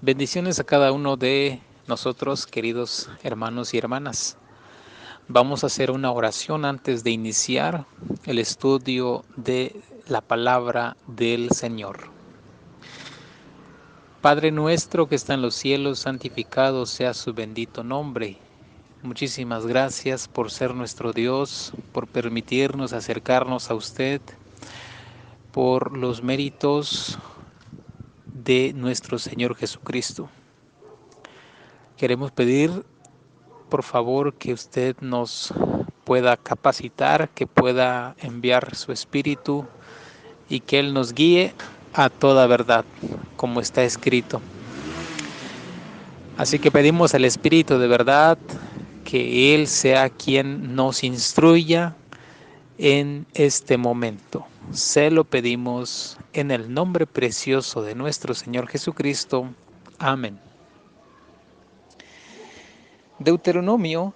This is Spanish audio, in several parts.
Bendiciones a cada uno de nosotros, queridos hermanos y hermanas. Vamos a hacer una oración antes de iniciar el estudio de la palabra del Señor. Padre nuestro que está en los cielos, santificado sea su bendito nombre. Muchísimas gracias por ser nuestro Dios, por permitirnos acercarnos a usted, por los méritos de nuestro Señor Jesucristo. Queremos pedir, por favor, que usted nos pueda capacitar, que pueda enviar su espíritu y que Él nos guíe a toda verdad, como está escrito. Así que pedimos al Espíritu de verdad que Él sea quien nos instruya en este momento. Se lo pedimos en el nombre precioso de nuestro Señor Jesucristo. Amén. Deuteronomio,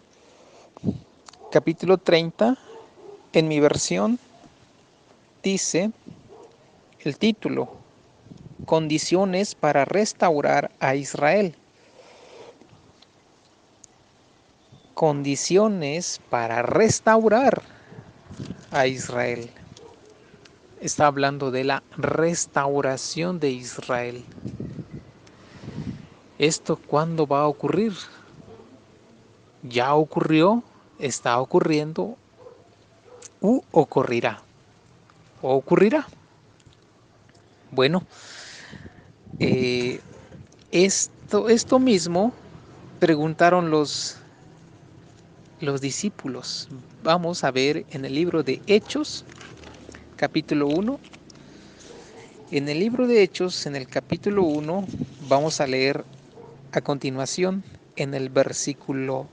capítulo 30, en mi versión, dice el título: Condiciones para restaurar a Israel. Condiciones para restaurar a Israel. Está hablando de la restauración de Israel. ¿Esto cuándo va a ocurrir? ¿Ya ocurrió? ¿Está ocurriendo? ¿U ocurrirá? ¿O ocurrirá? Bueno, esto mismo preguntaron los discípulos. Vamos a ver en el libro de Hechos, capítulo 1. En el libro de Hechos, en el capítulo 1, vamos a leer a continuación en el versículo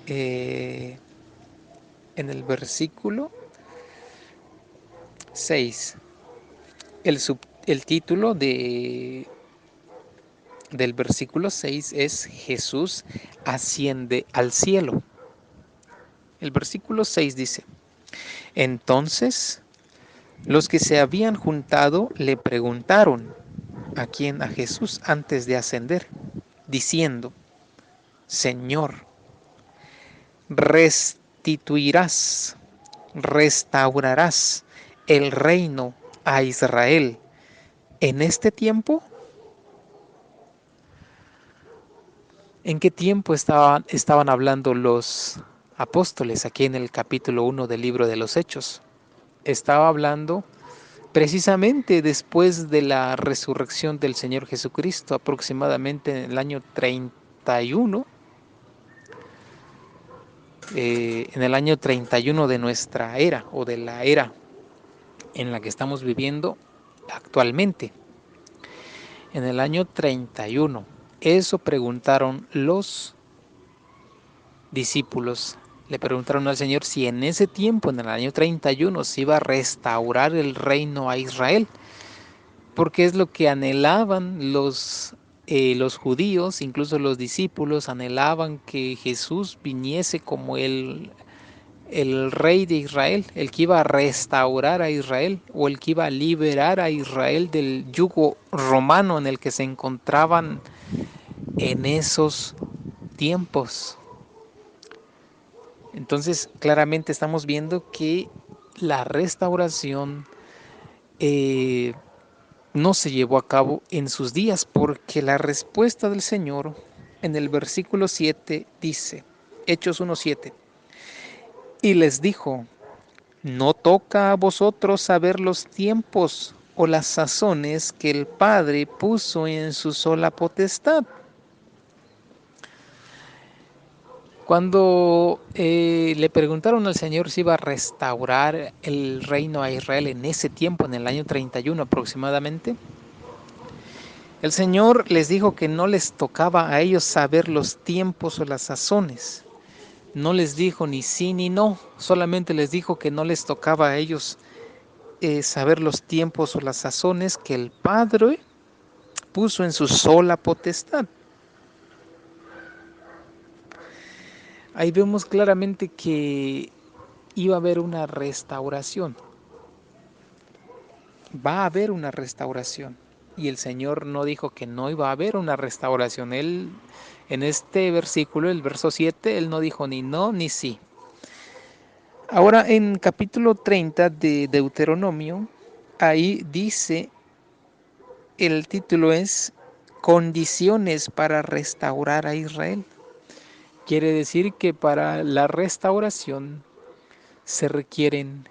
eh, 6. El título del versículo 6 es: Jesús asciende al cielo. El versículo 6 dice: Entonces los que se habían juntado le preguntaron a quién, a Jesús, antes de ascender, diciendo: Señor, restituirás, restaurarás el reino a Israel en este tiempo. ¿En qué tiempo estaban hablando los apóstoles aquí en el capítulo 1 del libro de los Hechos? Estaba hablando precisamente después de la resurrección del Señor Jesucristo, aproximadamente en el año 31, en el año 31 de nuestra era, o de la era en la que estamos viviendo actualmente. En el año 31, eso preguntaron los discípulos. Le preguntaron al Señor si en ese tiempo, en el año 31, se iba a restaurar el reino a Israel, porque es lo que anhelaban los judíos, incluso los discípulos anhelaban que Jesús viniese como el rey de Israel, el que iba a restaurar a Israel, o el que iba a liberar a Israel del yugo romano en el que se encontraban en esos tiempos. Entonces, claramente estamos viendo que la restauración no se llevó a cabo en sus días, porque la respuesta del Señor en el versículo 7 dice, Hechos 1:7, y les dijo: no toca a vosotros saber los tiempos o las sazones que el Padre puso en su sola potestad. Cuando le preguntaron al Señor si iba a restaurar el reino a Israel en ese tiempo, en el año 31 aproximadamente, el Señor les dijo que no les tocaba a ellos saber los tiempos o las sazones. No les dijo ni sí ni no, solamente les dijo que no les tocaba a ellos saber los tiempos o las sazones que el Padre puso en su sola potestad. Ahí vemos claramente que iba a haber una restauración. Va a haber una restauración. y el Señor no dijo que no iba a haber una restauración. Él, en este versículo, el verso 7, Él no dijo ni no ni sí. Ahora en capítulo 30 de Deuteronomio, ahí dice, el título es Condiciones para restaurar a Israel. Quiere decir que para la restauración se requieren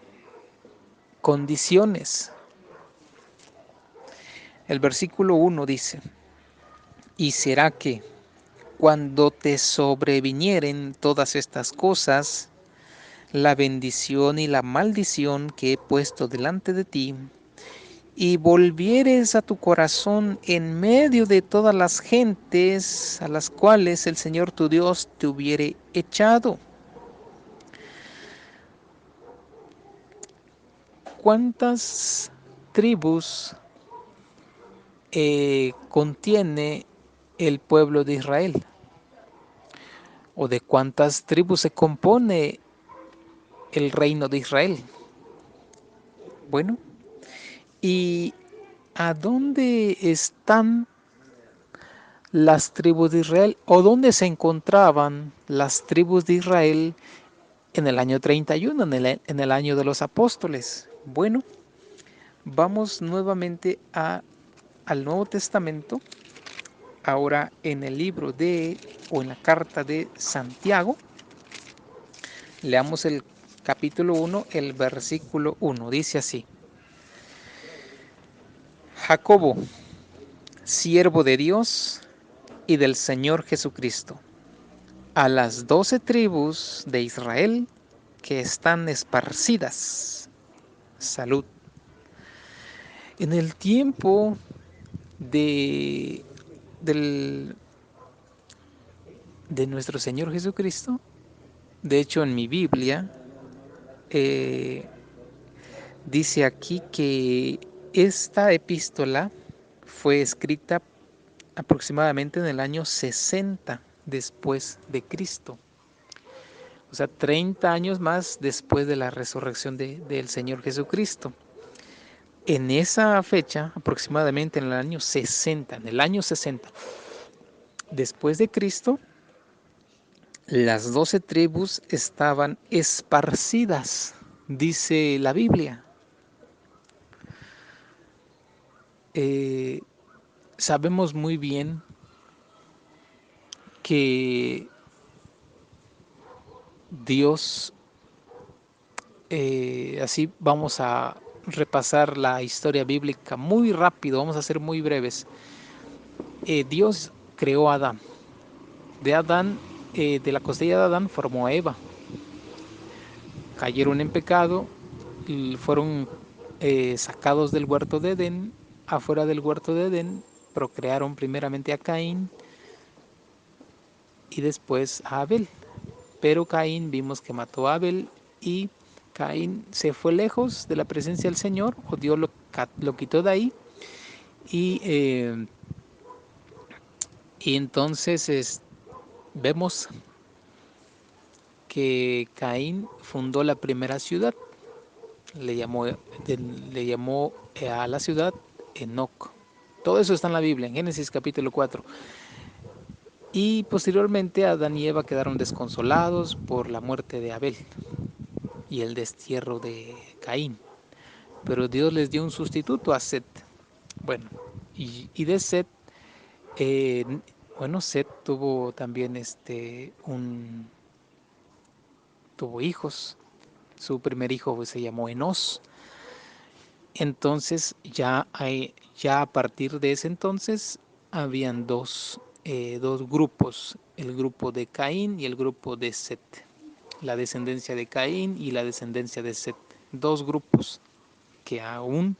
condiciones. El versículo 1 dice, y será que cuando te sobrevinieren todas estas cosas, la bendición y la maldición que he puesto delante de ti, y volvieres a tu corazón en medio de todas las gentes a las cuales el Señor tu Dios te hubiere echado. ¿Cuántas tribus contiene el pueblo de Israel? ¿O de cuántas tribus se compone el reino de Israel? Bueno, ¿y a dónde están las tribus de Israel? ¿O dónde se encontraban las tribus de Israel en el año 31, en el año de los apóstoles? Bueno, vamos nuevamente al Nuevo Testamento, ahora en el libro o en la carta de Santiago. Leamos el capítulo 1, el versículo 1. Dice así: Jacobo, siervo de Dios y del Señor Jesucristo, a las 12 tribus de Israel que están esparcidas. Salud. En el tiempo de, del, de nuestro Señor Jesucristo, de hecho en mi Biblia, eh, dice aquí que esta epístola fue escrita aproximadamente en el año 60 después de Cristo. O sea, 30 años más después de la resurrección del Señor Jesucristo. En esa fecha, aproximadamente en el año 60 después de Cristo, las 12 tribus estaban esparcidas, dice la Biblia. Eh, Sabemos muy bien que Dios, así vamos a repasar la historia bíblica muy rápido, vamos a ser muy breves. Dios creó a Adán. De Adán, de la costilla de Adán formó a Eva. Cayeron en pecado y fueron sacados del huerto de Edén. Afuera del huerto de Edén procrearon primeramente a Caín y después a Abel. Pero Caín vimos que mató a Abel y Caín se fue lejos de la presencia del Señor, o Dios lo quitó de ahí y, eh, y entonces vemos que Caín fundó la primera ciudad, le llamó a la ciudad Enoc. Todo eso está en la Biblia, en Génesis capítulo 4. Y posteriormente Adán y Eva quedaron desconsolados por la muerte de Abel y el destierro de Caín. Pero Dios les dio un sustituto a Set. Bueno, y de Set, eh, bueno, Set tuvo también tuvo hijos. Su primer hijo pues, se llamó Enos. Entonces ya a partir de ese entonces habían dos grupos, el grupo de Caín y el grupo de Set, la descendencia de Caín y la descendencia de Set, dos grupos que aún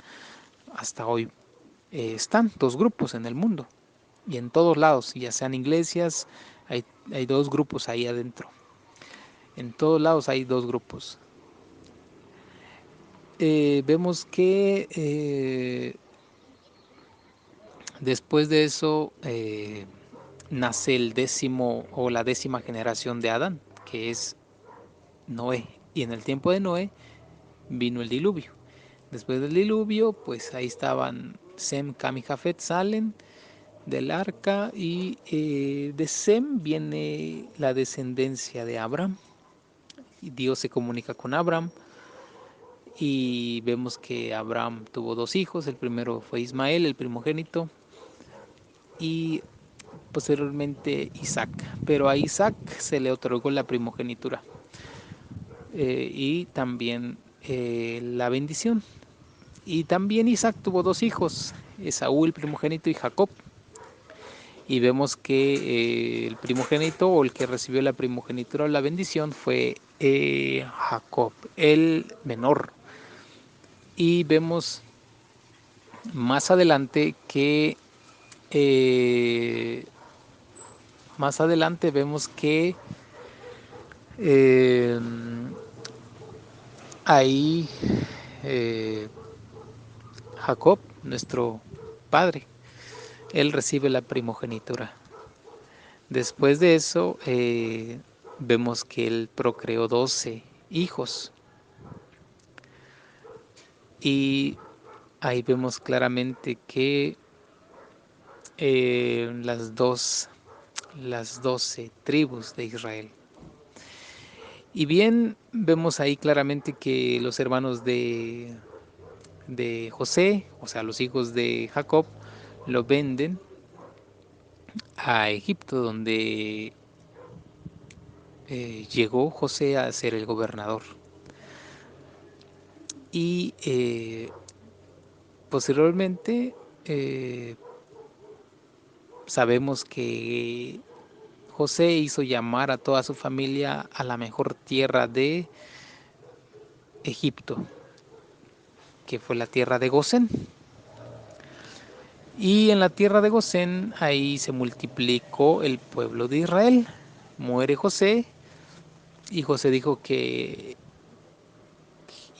hasta hoy están, dos grupos en el mundo y en todos lados, ya sean iglesias, hay dos grupos ahí adentro, en todos lados hay dos grupos. Vemos que después de eso nace el décimo o la décima generación de Adán, que es Noé. Y en el tiempo de Noé vino el diluvio. Después del diluvio, pues ahí Sem, Cam y Jafet salen del arca y de Sem viene la descendencia de Abraham. Y Dios se comunica con Abraham y vemos que Abraham tuvo dos hijos. El primero fue Ismael, el primogénito, y posteriormente Isaac. Pero a Isaac se le otorgó la primogenitura y también la bendición. Y también Isaac tuvo dos hijos, Esaú el primogénito y Jacob. Y vemos que el primogénito o el que recibió la primogenitura o la bendición fue Jacob, el menor. Y vemos más adelante que eh, más adelante vemos que eh, ahí eh, Jacob, nuestro padre, él recibe la primogenitura. Después de eso, vemos que él procreó 12 hijos y ahí vemos claramente que las 12 tribus de Israel. Y bien, vemos ahí claramente que los hermanos de José, o sea, los hijos de Jacob, lo venden a Egipto, donde llegó José a ser el gobernador. Y posteriormente sabemos que José hizo llamar a toda su familia a la mejor tierra de Egipto, que fue la tierra de Gosén. Y en la tierra de Gosén ahí se multiplicó el pueblo de Israel. Muere José y José dijo que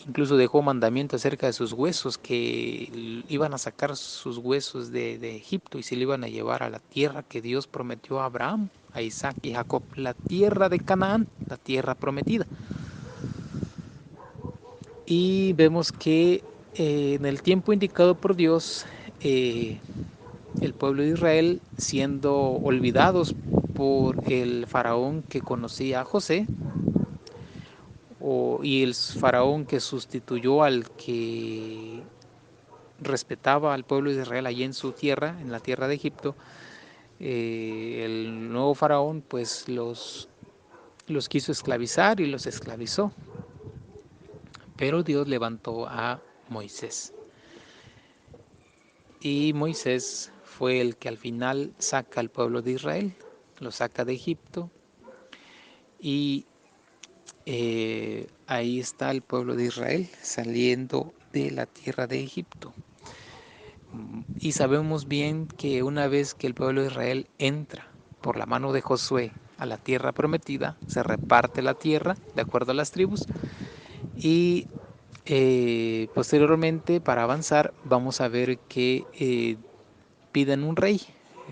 incluso dejó mandamiento acerca de sus huesos, que iban a sacar sus huesos de Egipto y se le iban a llevar a la tierra que Dios prometió a Abraham, a Isaac y a Jacob, la tierra de Canaán, la tierra prometida. Y vemos que en el tiempo indicado por Dios, el pueblo de Israel, siendo olvidados por el faraón que conocía a José, y el faraón que sustituyó al que respetaba al pueblo de Israel allí en su tierra, en la tierra de Egipto, el nuevo faraón pues los quiso esclavizar y los esclavizó. Pero Dios levantó a Moisés. Y Moisés fue el que al final saca al pueblo de Israel, lo saca de Egipto y ahí está el pueblo de Israel saliendo de la tierra de Egipto. Y sabemos bien que una vez que el pueblo de Israel entra por la mano de Josué a la tierra prometida, se reparte la tierra de acuerdo a las tribus y posteriormente para avanzar vamos a ver que piden un rey.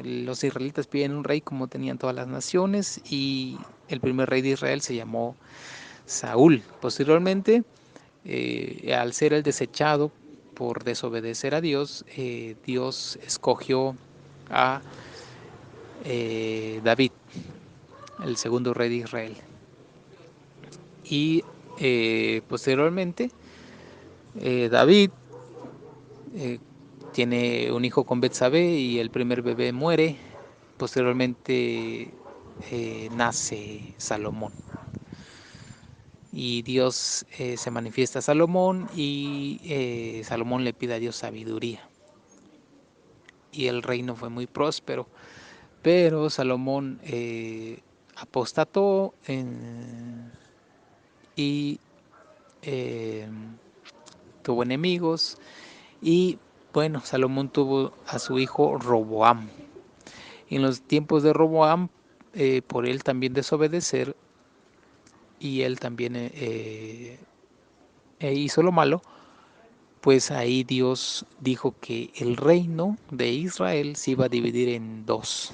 Los israelitas piden un rey como tenían todas las naciones y el primer rey de Israel se llamó Saúl. Posteriormente, al ser el desechado por desobedecer a Dios, Dios escogió a David, el segundo rey de Israel. Y posteriormente, David eh, tiene un hijo con Betsabé y el primer bebé muere. Posteriormente nace Salomón. Y Dios se manifiesta a Salomón y Salomón le pide a Dios sabiduría. Y el reino fue muy próspero. Pero Salomón apostató y eh, tuvo enemigos. Y bueno, Salomón tuvo a su hijo Roboam. Y en los tiempos de Roboam, por él también desobedecer, y él también hizo lo malo, pues ahí Dios dijo que el reino de Israel se iba a dividir en dos.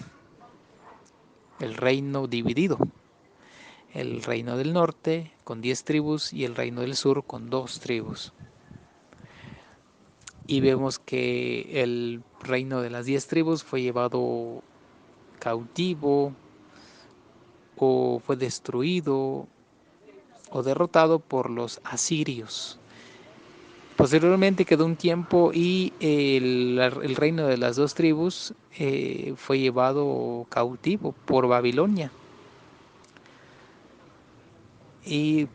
El reino dividido. El reino del norte con 10 tribus y el reino del sur con 2 tribus. y vemos que el reino de las 10 tribus fue llevado cautivo o fue destruido o derrotado por los asirios. Posteriormente quedó un tiempo y el reino de las 2 tribus fue llevado cautivo por Babilonia. Y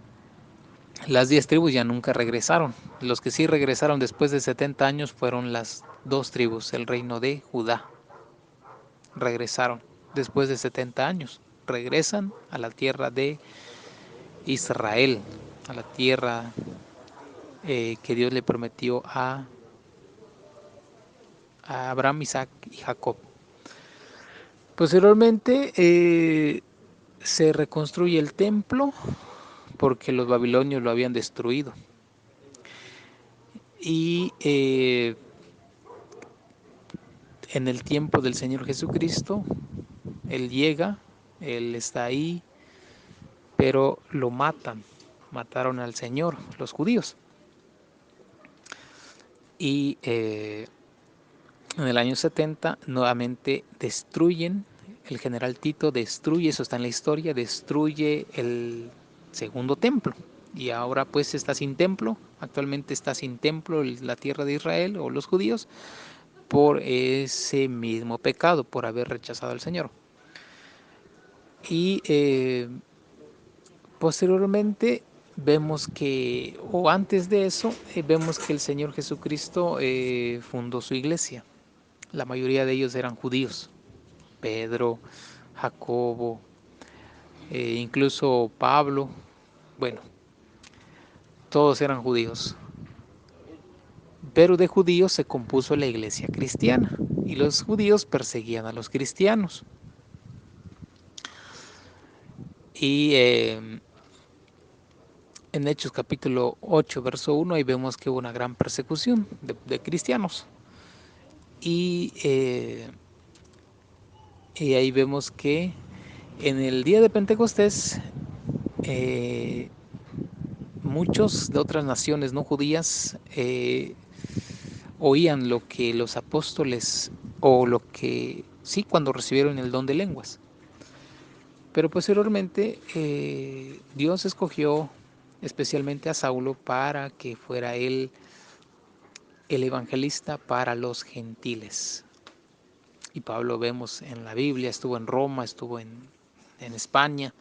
las 10 tribus ya nunca regresaron. Los que sí regresaron después de 70 años fueron las 2 tribus, el reino de Judá. Regresaron después de 70 años. Regresan a la tierra de Israel, a la tierra que Dios le prometió a Abraham, Isaac y Jacob. Posteriormente se reconstruye el templo porque los babilonios lo habían destruido. Y en el tiempo del Señor Jesucristo, Él llega, Él está ahí, pero lo matan. Mataron al Señor, los judíos. Y en el año 70 nuevamente destruyen, el general Tito destruye, eso está en la historia, destruye el segundo templo. Y ahora pues está sin templo, actualmente está sin templo la tierra de Israel o los judíos por ese mismo pecado, por haber rechazado al Señor. Y posteriormente vemos que, o antes de eso, vemos que el Señor Jesucristo fundó su iglesia. La mayoría de ellos eran judíos. Pedro, Jacobo, incluso Pablo, bueno, todos eran judíos. Pero de judíos se compuso la iglesia cristiana y los judíos perseguían a los cristianos. Y en Hechos capítulo 8, verso 1, ahí vemos que hubo una gran persecución de cristianos. Y ahí vemos que en el día de Pentecostés muchos de otras naciones no judías oían lo que los apóstoles, o lo que, sí, cuando recibieron el don de lenguas. Pero posteriormente Dios escogió especialmente a Saulo para que fuera él el evangelista para los gentiles. Y Pablo vemos en la Biblia, estuvo en Roma, estuvo en España,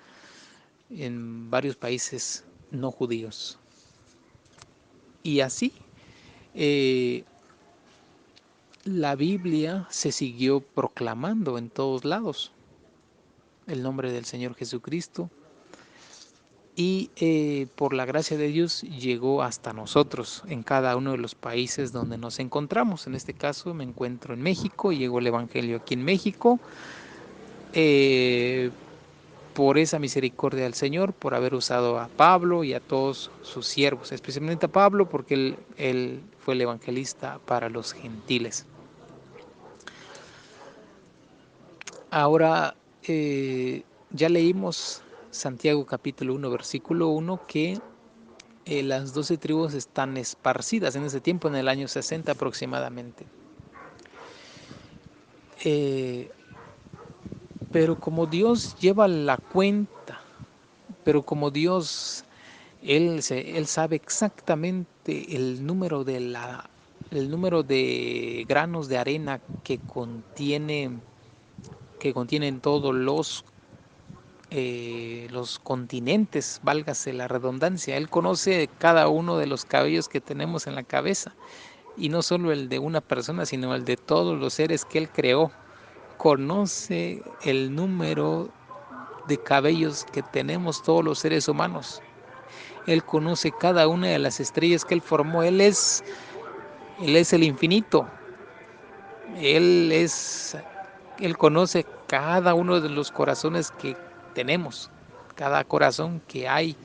en varios países no judíos. Y así la Biblia se siguió proclamando en todos lados el nombre del Señor Jesucristo. Y por la gracia de Dios llegó hasta nosotros en cada uno de los países donde nos encontramos. En este caso me encuentro en México, llegó el Evangelio aquí en México. Por esa misericordia del Señor, por haber usado a Pablo y a todos sus siervos, especialmente a Pablo porque él fue el evangelista para los gentiles. Ahora ya leímos Santiago capítulo 1, versículo 1, que las 12 tribus están esparcidas en ese tiempo, en el año 60 aproximadamente. Pero como Dios lleva la cuenta, pero como Dios, Él sabe exactamente el número de granos de arena que contienen todos los continentes, válgase la redundancia. Él conoce cada uno de los cabellos que tenemos en la cabeza, y no solo el de una persona, sino el de todos los seres que Él creó. Conoce el número de cabellos que tenemos todos los seres humanos. Él conoce cada una de las estrellas que Él formó. Él es el infinito. Él conoce cada uno de los corazones que tenemos, cada corazón que hay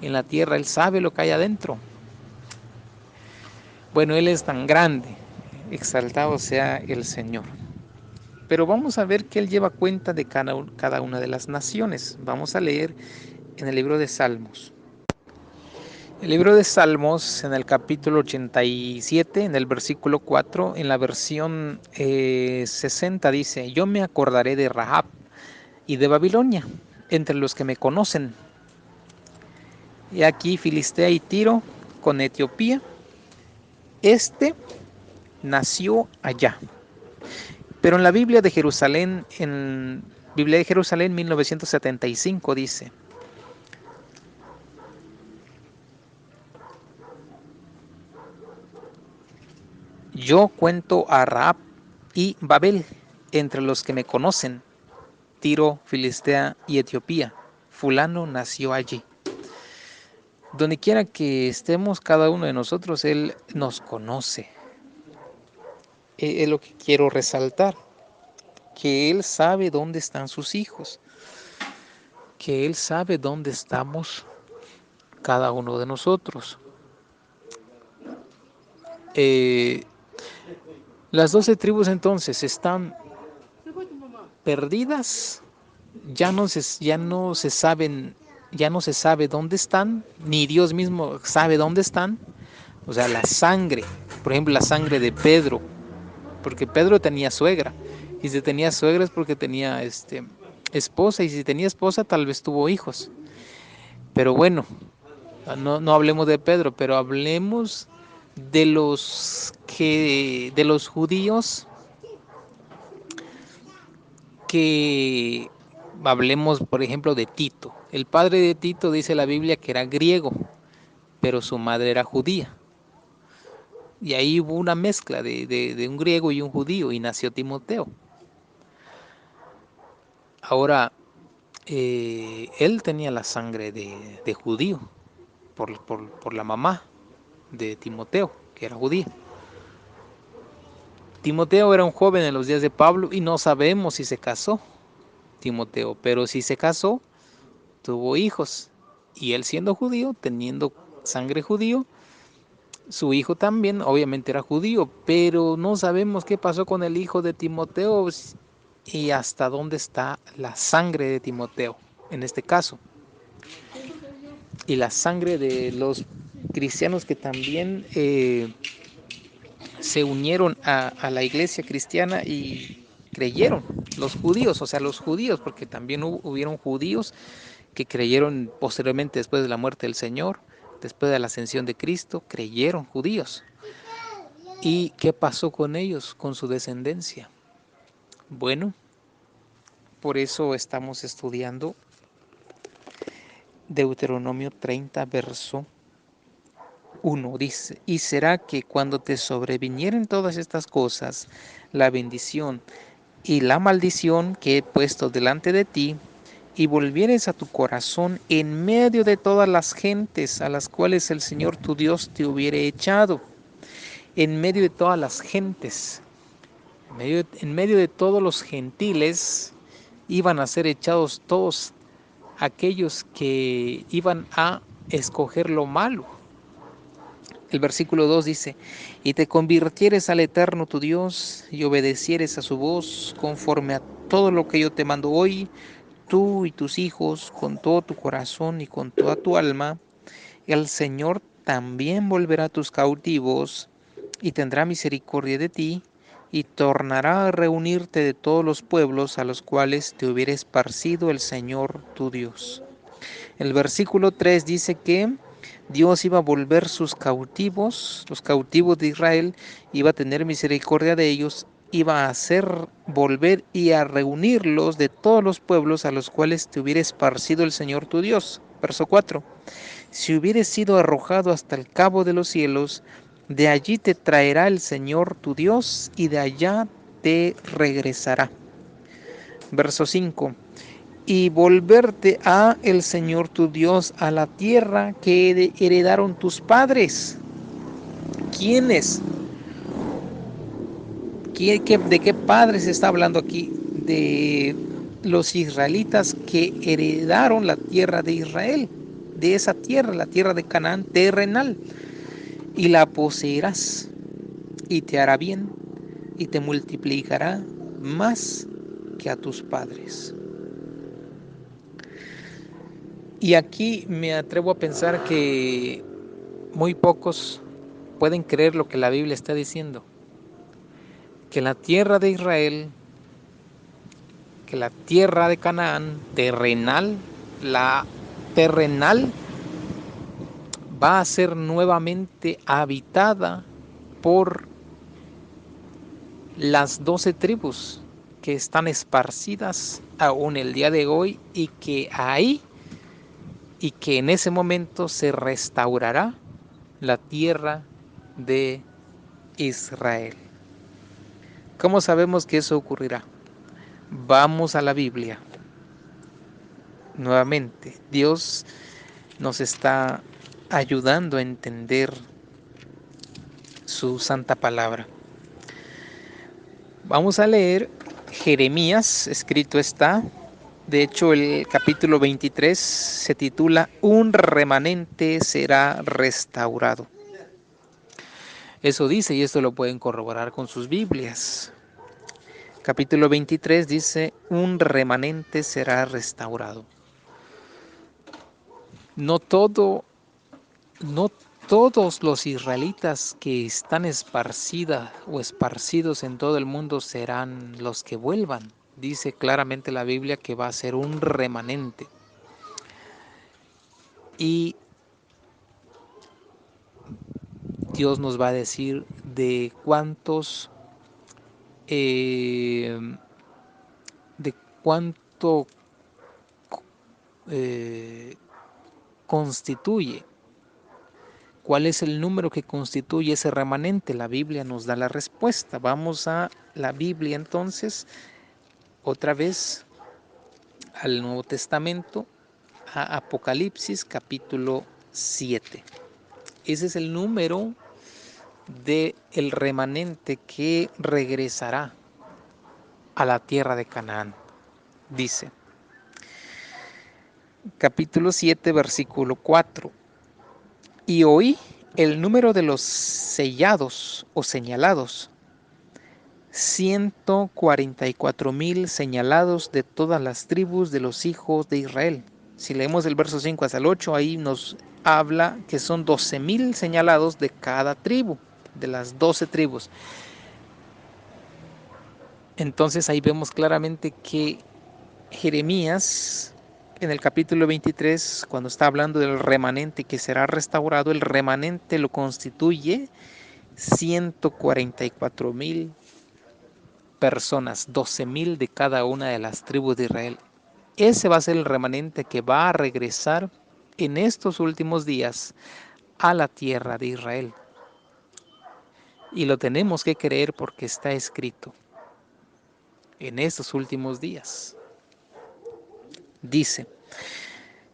en la tierra. Él sabe lo que hay adentro. Bueno, Él es tan grande, exaltado sea el Señor. Pero vamos a ver que Él lleva cuenta de cada una de las naciones. Vamos a leer en el libro de Salmos. El libro de Salmos, en el capítulo 87, en el versículo 4, en la versión 60 dice: Yo me acordaré de Rahab y de Babilonia, entre los que me conocen. Y aquí Filistea y Tiro con Etiopía. Este nació allá. Pero en la Biblia de Jerusalén, en Biblia de Jerusalén 1975 dice: Yo cuento a Rahab y Babel entre los que me conocen, Tiro, Filistea y Etiopía. Fulano nació allí. Donde quiera que estemos cada uno de nosotros, Él nos conoce. Es lo que quiero resaltar, que Él sabe dónde están sus hijos, que Él sabe dónde estamos cada uno de nosotros. Las 12 tribus entonces están perdidas, ya no se sabe dónde están, ni Dios mismo sabe dónde están. O sea, la sangre, por ejemplo, la sangre de Pedro, porque Pedro tenía suegra, y si tenía suegra es porque tenía esposa, y si tenía esposa tal vez tuvo hijos. Pero bueno, no hablemos de Pedro, pero hablemos de los judíos que hablemos, por ejemplo, de Tito. El padre de Tito dice la Biblia que era griego, pero su madre era judía. Y ahí hubo una mezcla de un griego y un judío y nació Timoteo. Ahora, él tenía la sangre de judío por la mamá de Timoteo, que era judía. Timoteo era un joven en los días de Pablo y no sabemos si se casó Timoteo, pero si se casó, tuvo hijos. Y él siendo judío, teniendo sangre judío, su hijo también obviamente era judío, pero no sabemos qué pasó con el hijo de Timoteo y hasta dónde está la sangre de Timoteo en este caso. Y la sangre de los cristianos que también se unieron a la iglesia cristiana y creyeron, los judíos, o sea, los judíos, porque también hubieron judíos que creyeron posteriormente después de la muerte del Señor, después de la ascensión de Cristo, creyeron judíos. ¿Y qué pasó con ellos, con su descendencia? Bueno, por eso estamos estudiando Deuteronomio 30, verso 1. Dice: Y será que cuando te sobrevinieren todas estas cosas, la bendición y la maldición que he puesto delante de ti, y volvieres a tu corazón en medio de todas las gentes a las cuales el Señor tu Dios te hubiere echado, en medio de todas las gentes, en medio de todos los gentiles, iban a ser echados todos aquellos que iban a escoger lo malo. El versículo 2 dice: Y te convirtieres al Eterno tu Dios, y obedecieres a su voz, conforme a todo lo que yo te mando hoy, tú y tus hijos, con todo tu corazón y con toda tu alma. El Señor también volverá a tus cautivos, y tendrá misericordia de ti, y tornará a reunirte de todos los pueblos a los cuales te hubiera esparcido el Señor tu Dios. El versículo 3 dice que Dios iba a volver sus cautivos, los cautivos de Israel, iba a tener misericordia de ellos, iba a hacer volver y a reunirlos de todos los pueblos a los cuales te hubiera esparcido el Señor tu Dios. Verso 4. Si hubieres sido arrojado hasta el cabo de los cielos, de allí te traerá el Señor tu Dios y de allá te regresará. Verso 5. Y volverte a el Señor tu Dios a la tierra que heredaron tus padres. ¿Quiénes? ¿De qué padres se está hablando aquí? De los israelitas que heredaron la tierra de Israel, de esa tierra, la tierra de Canaán terrenal, y la poseerás, y te hará bien, y te multiplicará más que a tus padres. Y aquí me atrevo a pensar que muy pocos pueden creer lo que la Biblia está diciendo, que la tierra de Israel, que la tierra de Canaán, terrenal, la terrenal va a ser nuevamente habitada por las 12 tribus que están esparcidas aún el día de hoy y que en ese momento se restaurará la tierra de Israel. ¿Cómo sabemos que eso ocurrirá? Vamos a la Biblia. Nuevamente, Dios nos está ayudando a entender su santa palabra. Vamos a leer Jeremías, escrito está. De hecho, el capítulo 23 se titula Un remanente será restaurado. Eso dice, y esto lo pueden corroborar con sus Biblias. Capítulo 23 dice, un remanente será restaurado. No todos los israelitas que están esparcidos en todo el mundo serán los que vuelvan. Dice claramente la Biblia que va a ser un remanente. Y Dios nos va a decir de cuántos, de cuánto constituye, cuál es el número que constituye ese remanente. La Biblia nos da la respuesta. Vamos a la Biblia entonces, otra vez al Nuevo Testamento, a Apocalipsis capítulo 7. Ese es el número del remanente que regresará a la tierra de Canaán. Dice, capítulo 7, versículo 4. Y oí el número de los sellados o señalados, 144,000 señalados de todas las tribus de los hijos de Israel. Si leemos el verso 5 hasta el 8, ahí nos habla que son 12,000 señalados de cada tribu, de las 12 tribus. Entonces ahí vemos claramente que Jeremías, en el capítulo 23, cuando está hablando del remanente que será restaurado, el remanente lo constituye 144,000 personas, 12,000 de cada una de las tribus de Israel. Ese va a ser el remanente que va a regresar en estos últimos días a la tierra de Israel. Y lo tenemos que creer porque está escrito en estos últimos días. Dice,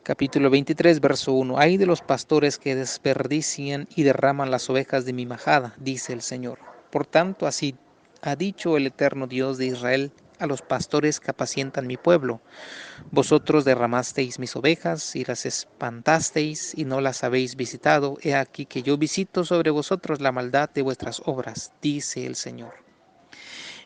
capítulo 23, verso 1, hay de los pastores que desperdician y derraman las ovejas de mi majada, dice el Señor. Por tanto, así ha dicho el eterno Dios de Israel a los pastores que apacientan mi pueblo. Vosotros derramasteis mis ovejas y las espantasteis y no las habéis visitado. He aquí que yo visito sobre vosotros la maldad de vuestras obras, dice el Señor.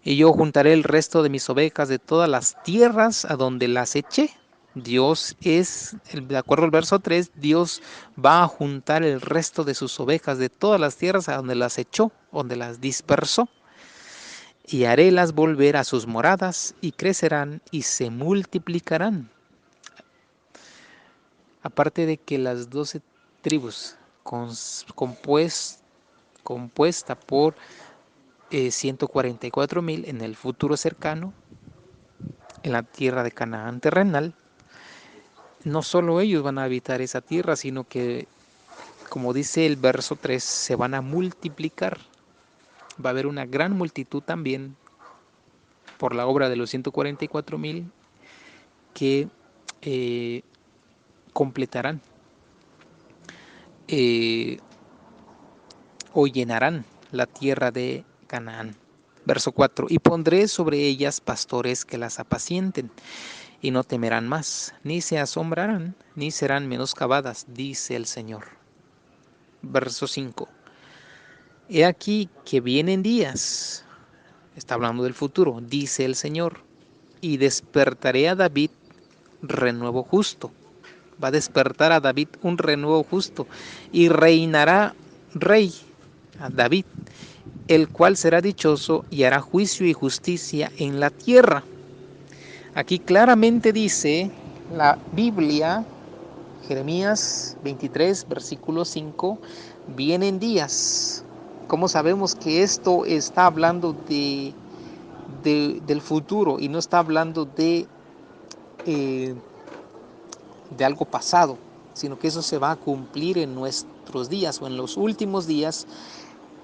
Y yo juntaré el resto de mis ovejas de todas las tierras a donde las eché. Dios es, de acuerdo al verso 3, Dios va a juntar el resto de sus ovejas de todas las tierras a donde las echó, donde las dispersó. Y harélas volver a sus moradas y crecerán y se multiplicarán. Aparte de que las 12 tribus compuesta por 144,000 en el futuro cercano, en la tierra de Canaán terrenal, no solo ellos van a habitar esa tierra, sino que, como dice el verso 3, se van a multiplicar. Va a haber una gran multitud también por la obra de los 144,000 que completarán o llenarán la tierra de Canaán. Verso 4, y pondré sobre ellas pastores que las apacienten, y no temerán más, ni se asombrarán, ni serán menoscabadas, dice el Señor. Verso 5, he aquí que vienen días, está hablando del futuro, dice el Señor, y despertaré a David renuevo justo, Va a despertar a David un renuevo justo y reinará rey a David, el cual será dichoso y hará juicio y justicia en la tierra. Aquí claramente dice la Biblia, Jeremías 23, versículo 5, vienen días. ¿Cómo sabemos que esto está hablando del futuro y no está hablando eh, de algo pasado, sino que eso se va a cumplir en nuestros días o en los últimos días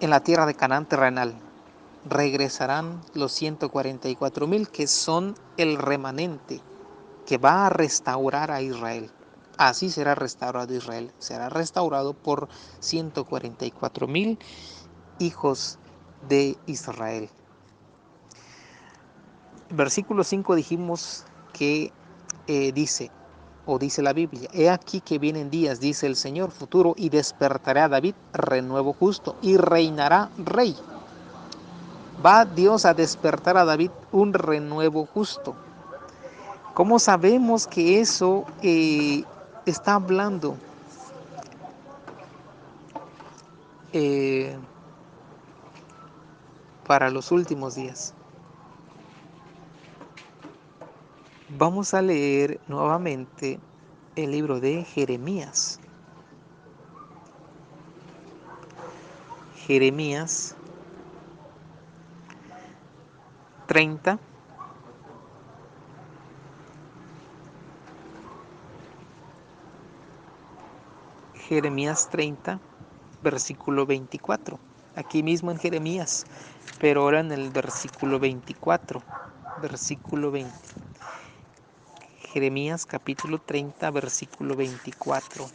en la tierra de Canaán terrenal? Regresarán los 144,000 que son el remanente que va a restaurar a Israel. Así será restaurado Israel. Será restaurado por 144,000 hijos de Israel. Versículo 5 dijimos que dice la Biblia: he aquí que vienen días, dice el Señor futuro, y despertará a David renuevo justo y reinará rey. Va Dios a despertar a David un renuevo justo. ¿Cómo sabemos que eso está hablando para los últimos días? Vamos a leer nuevamente el libro de Jeremías. Jeremías 30. Jeremías 30, versículo 24. Aquí mismo en Jeremías, pero ahora en el versículo 24. Versículo 20. Jeremías capítulo 30, versículo 24.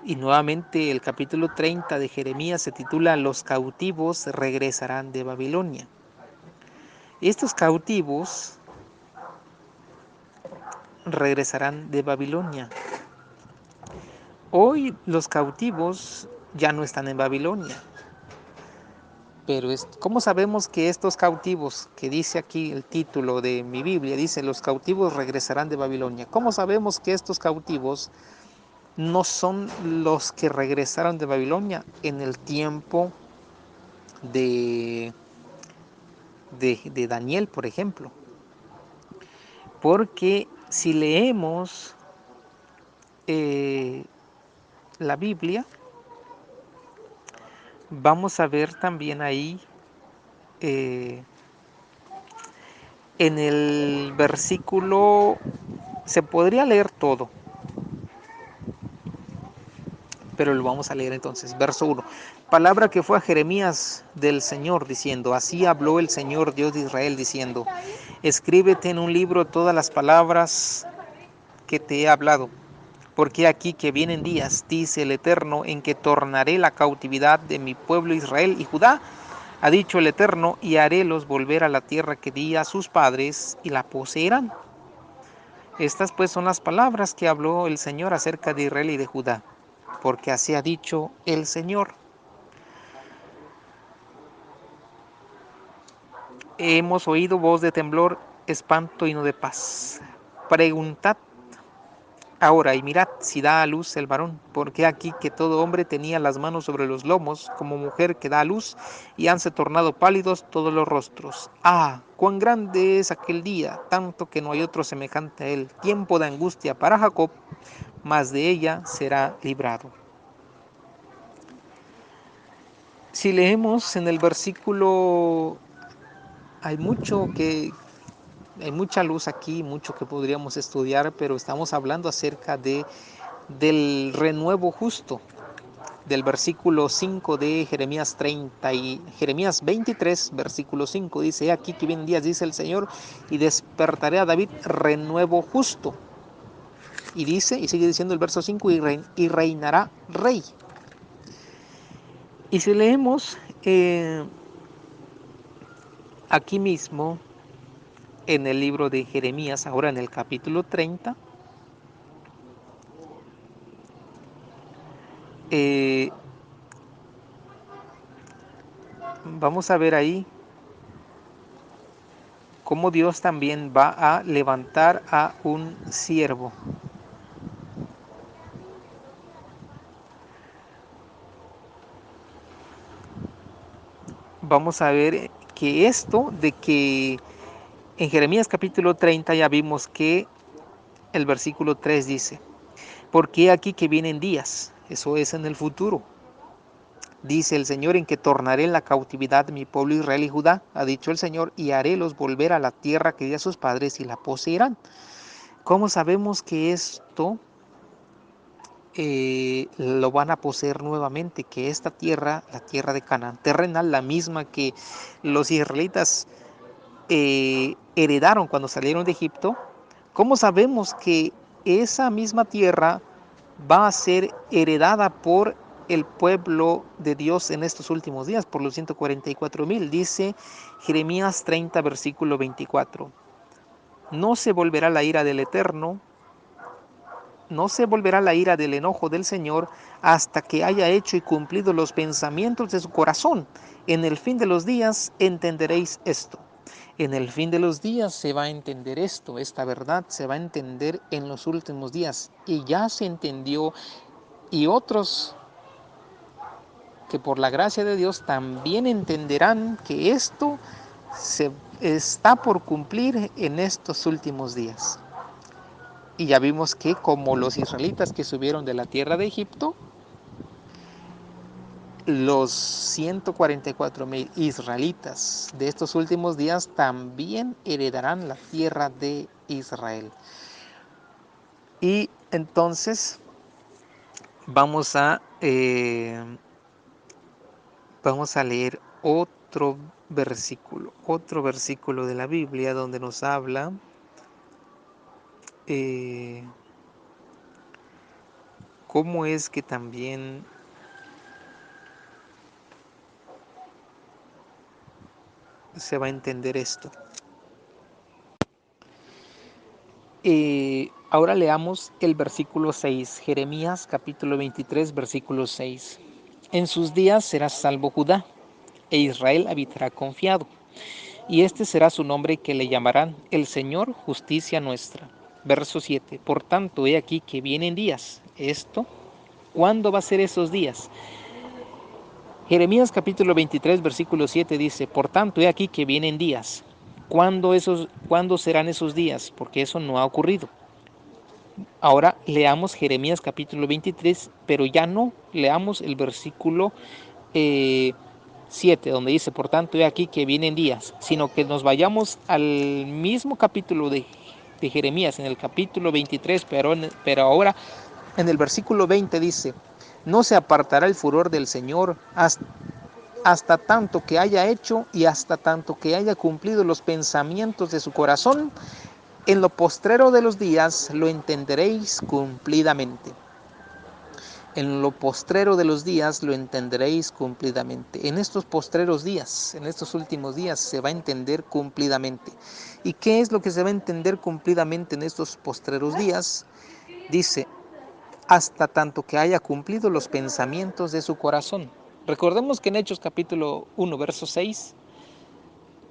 Y nuevamente el capítulo 30 de Jeremías se titula Los cautivos regresarán de Babilonia. Estos cautivos regresarán de Babilonia. Hoy los cautivos ya no están en Babilonia. Pero ¿cómo sabemos que estos cautivos, que dice aquí el título de mi Biblia, dice los cautivos regresarán de Babilonia? ¿Cómo sabemos que estos cautivos no son los que regresaron de Babilonia en el tiempo de Daniel, por ejemplo? Porque si leemos la Biblia, vamos a ver también ahí en el versículo, se podría leer todo, pero lo vamos a leer entonces. Verso 1. Palabra que fue a Jeremías del Señor, diciendo: así habló el Señor Dios de Israel, diciendo: escríbete en un libro todas las palabras que te he hablado, porque aquí que vienen días, dice el Eterno, en que tornaré la cautividad de mi pueblo Israel y Judá, ha dicho el Eterno, y harélos volver a la tierra que di a sus padres, y la poseerán. Estas pues son las palabras que habló el Señor acerca de Israel y de Judá, porque así ha dicho el Señor: hemos oído voz de temblor, espanto y no de paz. Preguntad ahora y mirad si da a luz el varón, porque aquí que todo hombre tenía las manos sobre los lomos, como mujer que da a luz, y hanse tornado pálidos todos los rostros. Ah, cuán grande es aquel día, tanto que no hay otro semejante a él, tiempo de angustia para Jacob, mas de ella será librado. Si leemos en el versículo, hay mucha luz aquí, mucho que podríamos estudiar, pero estamos hablando acerca del renuevo justo, del versículo 5 de Jeremías 30 y Jeremías 23, versículo 5, dice: aquí que vienen días, dice el Señor, y despertaré a David renuevo justo. Y dice, y sigue diciendo el verso 5, y reinará rey. Y si leemos aquí mismo en el libro de Jeremías, ahora en el capítulo 30, vamos a ver ahí cómo Dios también va a levantar a un siervo. vamos a ver que esto de que en Jeremías capítulo 30 ya vimos que el versículo 3 dice, porque aquí que vienen días, eso es en el futuro, dice el Señor, en que tornaré en la cautividad de mi pueblo Israel y Judá, ha dicho el Señor, y harélos volver a la tierra que di a sus padres y la poseerán. ¿Cómo sabemos que esto lo van a poseer nuevamente? Que esta tierra, la tierra de Canaán terrenal, la misma que los israelitas heredaron cuando salieron de Egipto, ¿cómo sabemos que esa misma tierra va a ser heredada por el pueblo de Dios en estos últimos días, por los 144,000? Dice Jeremías 30, versículo 24. No se volverá la ira del Eterno, no se volverá la ira del enojo del Señor hasta que haya hecho y cumplido los pensamientos de su corazón. En el fin de los días entenderéis esto. En el fin de los días se va a entender esto, esta verdad se va a entender en los últimos días. Y ya se entendió, y otros que por la gracia de Dios también entenderán que esto se está por cumplir en estos últimos días. Y ya vimos que como los israelitas que subieron de la tierra de Egipto, los 144,000 israelitas de estos últimos días también heredarán la tierra de Israel. Y entonces vamos a leer otro versículo de la Biblia donde nos habla cómo es que también se va a entender esto. Ahora leamos el versículo 6, Jeremías capítulo 23, versículo 6. En sus días será salvo Judá, e Israel habitará confiado, y este será su nombre que le llamarán el Señor justicia nuestra. Verso 7. Por tanto, he aquí que vienen días. Esto, ¿cuándo va a ser esos días? Jeremías capítulo 23, versículo 7 dice, por tanto, he aquí que vienen días. ¿Cuándo serán esos días? Porque eso no ha ocurrido. Ahora leamos Jeremías capítulo 23, pero ya no leamos el versículo 7, donde dice, por tanto, he aquí que vienen días, sino que nos vayamos al mismo capítulo de Jeremías, en el capítulo 23, pero ahora en el versículo 20 dice, no se apartará el furor del Señor hasta tanto que haya hecho y hasta tanto que haya cumplido los pensamientos de su corazón. En lo postrero de los días lo entenderéis cumplidamente. En lo postrero de los días lo entenderéis cumplidamente. En estos postreros días, en estos últimos días, se va a entender cumplidamente. ¿Y qué es lo que se va a entender cumplidamente en estos postreros días? Dice, hasta tanto que haya cumplido los pensamientos de su corazón. Recordemos que en Hechos capítulo 1, verso 6,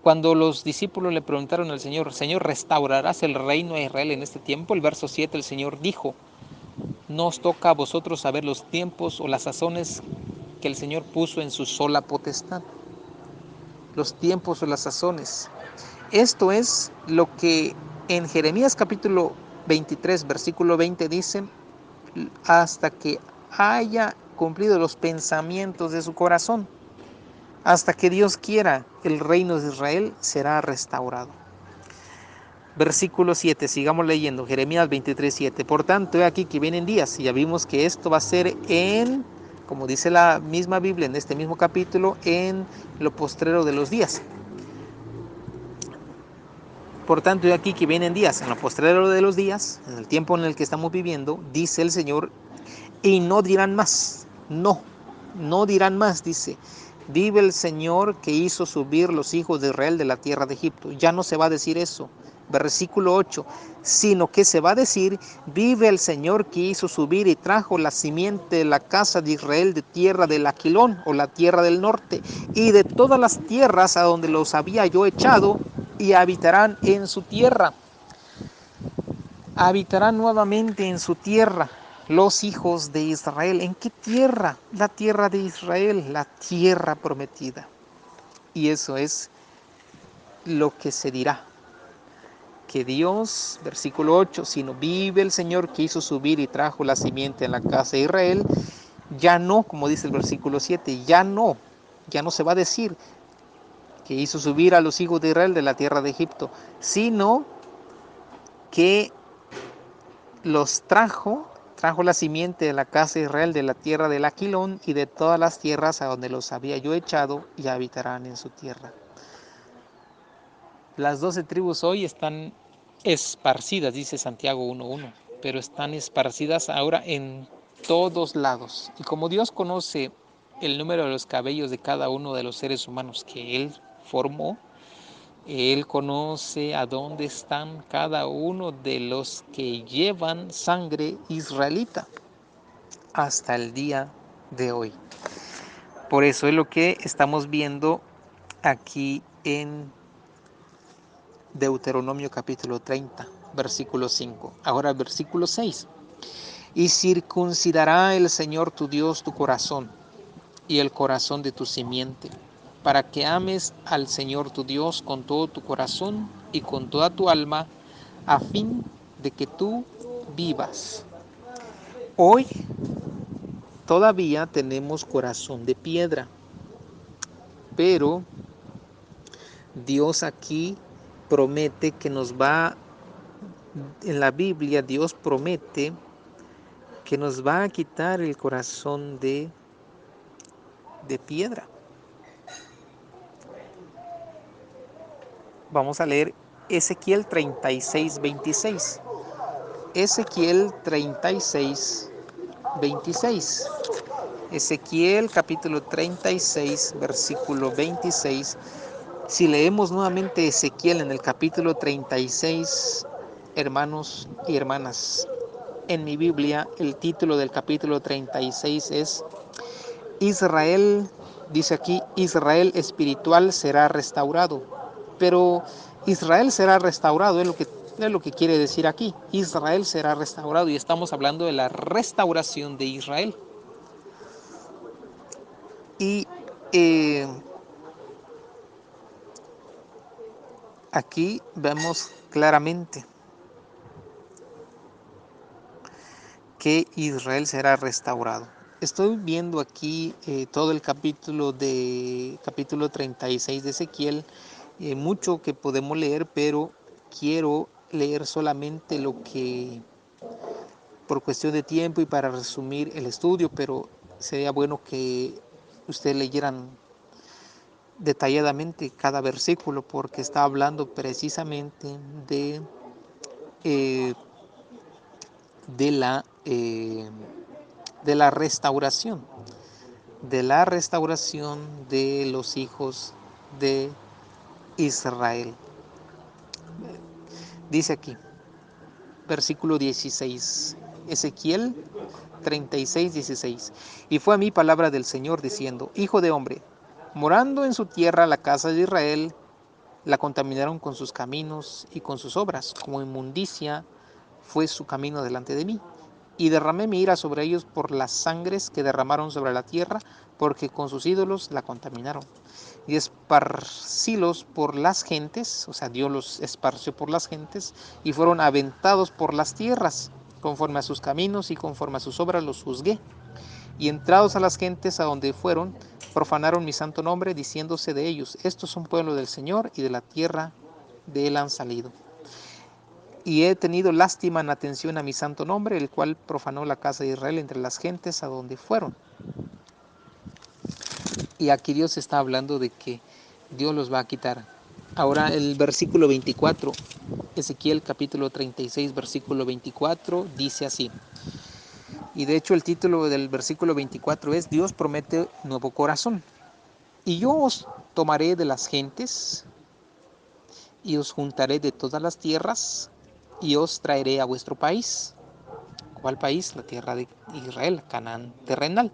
cuando los discípulos le preguntaron al Señor, Señor, ¿restaurarás el reino de Israel en este tiempo? El verso 7, el Señor dijo, no os toca a vosotros saber los tiempos o las sazones que el Señor puso en su sola potestad. Los tiempos o las sazones. Esto es lo que en Jeremías capítulo 23, versículo 20 dice, hasta que haya cumplido los pensamientos de su corazón. Hasta que Dios quiera, el reino de Israel será restaurado. Versículo 7, sigamos leyendo, Jeremías 23, 7. Por tanto, he aquí que vienen días, y ya vimos que esto va a ser como dice la misma Biblia, en este mismo capítulo, en lo postrero de los días. Por tanto, he aquí que vienen días, en lo postrero de los días, en el tiempo en el que estamos viviendo, dice el Señor, y no dirán más, no dirán más, dice, vive el Señor que hizo subir los hijos de Israel de la tierra de Egipto. Ya no se va a decir eso. Versículo 8, sino que se va a decir, vive el Señor que hizo subir y trajo la simiente de la casa de Israel de tierra del Aquilón o la tierra del norte y de todas las tierras a donde los había yo echado y habitarán en su tierra. Habitarán nuevamente en su tierra los hijos de Israel. ¿En qué tierra? La tierra de Israel, la tierra prometida. Y eso es lo que se dirá. Que Dios, versículo 8, sino vive el Señor que hizo subir y trajo la simiente en la casa de Israel, ya no, como dice el versículo 7, ya no se va a decir que hizo subir a los hijos de Israel de la tierra de Egipto, sino que los trajo la simiente de la casa de Israel de la tierra del Aquilón y de todas las tierras a donde los había yo echado, y habitarán en su tierra. Las 12 tribus hoy están esparcidas, dice Santiago 1:1, pero están esparcidas ahora en todos lados. Y como Dios conoce el número de los cabellos de cada uno de los seres humanos que Él formó, Él conoce a dónde están cada uno de los que llevan sangre israelita hasta el día de hoy. Por eso es lo que estamos viendo aquí en Deuteronomio capítulo 30, versículo 5. Ahora el versículo 6. Y circuncidará el Señor tu Dios tu corazón y el corazón de tu simiente, para que ames al Señor tu Dios con todo tu corazón y con toda tu alma, a fin de que tú vivas. Hoy todavía tenemos corazón de piedra, pero Dios aquí promete que nos va, en la Biblia Dios promete que nos va a quitar el corazón de piedra. Vamos a leer Ezequiel 36:26. Ezequiel 36:26. Ezequiel capítulo 36, versículo 26. Si leemos nuevamente Ezequiel en el capítulo 36, hermanos y hermanas, en mi Biblia el título del capítulo 36 es Israel, dice aquí, Israel espiritual será restaurado. Pero Israel será restaurado, es lo que quiere decir aquí. Israel será restaurado, y estamos hablando de la restauración de Israel. Y aquí vemos claramente que Israel será restaurado. Estoy viendo aquí todo el capítulo 36 de Ezequiel, mucho que podemos leer, pero quiero leer solamente lo que, por cuestión de tiempo y para resumir el estudio, pero sería bueno que ustedes leyeran detalladamente cada versículo, porque está hablando precisamente de la restauración, de los hijos de Israel. Dice aquí, versículo 16, Ezequiel 36:16. Y fue a mí palabra del Señor diciendo: Hijo de hombre, morando en su tierra la casa de Israel, la contaminaron con sus caminos y con sus obras, como inmundicia fue su camino delante de mí. Y derramé mi ira sobre ellos por las sangres que derramaron sobre la tierra, porque con sus ídolos la contaminaron. Y esparcílos por las gentes, o sea, Dios los esparció por las gentes, y fueron aventados por las tierras, conforme a sus caminos y conforme a sus obras los juzgué. Y entrados a las gentes a donde fueron, profanaron mi santo nombre, diciéndose de ellos: estos son pueblo del Señor, y de la tierra de él han salido. Y he tenido lástima en atención a mi santo nombre, el cual profanó la casa de Israel entre las gentes a donde fueron. Y aquí Dios está hablando de que Dios los va a quitar. Ahora el versículo 24, Ezequiel capítulo 36, versículo 24, dice así. Y de hecho el título del versículo 24 es: Dios promete nuevo corazón. Y yo os tomaré de las gentes, y os juntaré de todas las tierras, y os traeré a vuestro país. ¿Cuál país? La tierra de Israel, Canaán terrenal.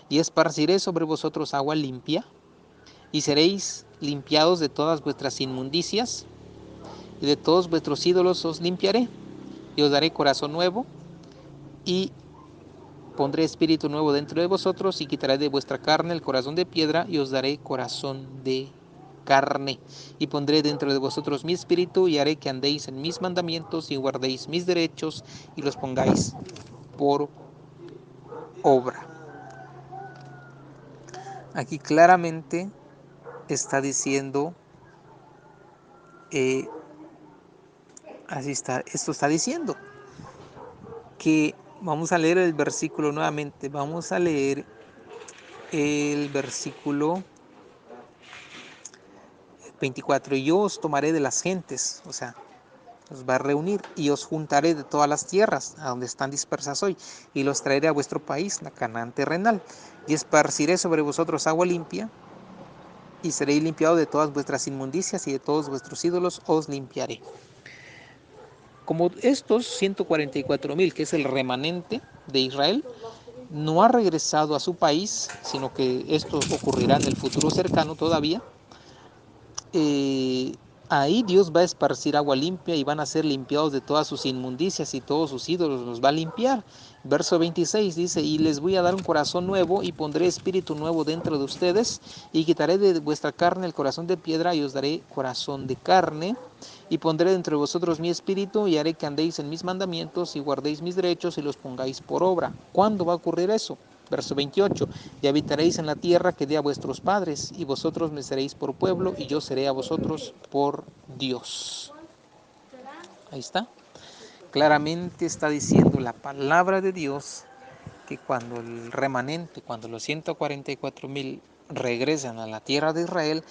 Y esparciré sobre vosotros agua limpia, y seréis limpiados de todas vuestras inmundicias, y de todos vuestros ídolos os limpiaré, y os daré corazón nuevo, y pondré espíritu nuevo dentro de vosotros, y quitaré de vuestra carne el corazón de piedra, y os daré corazón de carne, y pondré dentro de vosotros mi espíritu, y haré que andéis en mis mandamientos, y guardéis mis derechos, y los pongáis por obra. Aquí claramente está diciendo, esto está diciendo que, vamos a leer el versículo nuevamente, vamos a leer el versículo 24, y yo os tomaré de las gentes, o sea, os va a reunir, y os juntaré de todas las tierras a donde están dispersas hoy, y los traeré a vuestro país, la Canaán terrenal, y esparciré sobre vosotros agua limpia, y seréis limpiados de todas vuestras inmundicias, y de todos vuestros ídolos os limpiaré. Como estos 144,000, que es el remanente de Israel, no ha regresado a su país, sino que esto ocurrirá en el futuro cercano todavía, ahí Dios va a esparcir agua limpia y van a ser limpiados de todas sus inmundicias, y todos sus ídolos los va a limpiar. Verso 26 dice, y les voy a dar un corazón nuevo, y pondré espíritu nuevo dentro de ustedes, y quitaré de vuestra carne el corazón de piedra, y os daré corazón de carne, y pondré dentro de vosotros mi espíritu, y haré que andéis en mis mandamientos, y guardéis mis derechos, y los pongáis por obra. ¿Cuándo va a ocurrir eso? Verso 28, y habitaréis en la tierra que di a vuestros padres, y vosotros me seréis por pueblo, y yo seré a vosotros por Dios. Ahí está. Claramente está diciendo la palabra de Dios que cuando el remanente, cuando los 144,000 regresan a la tierra de Israel,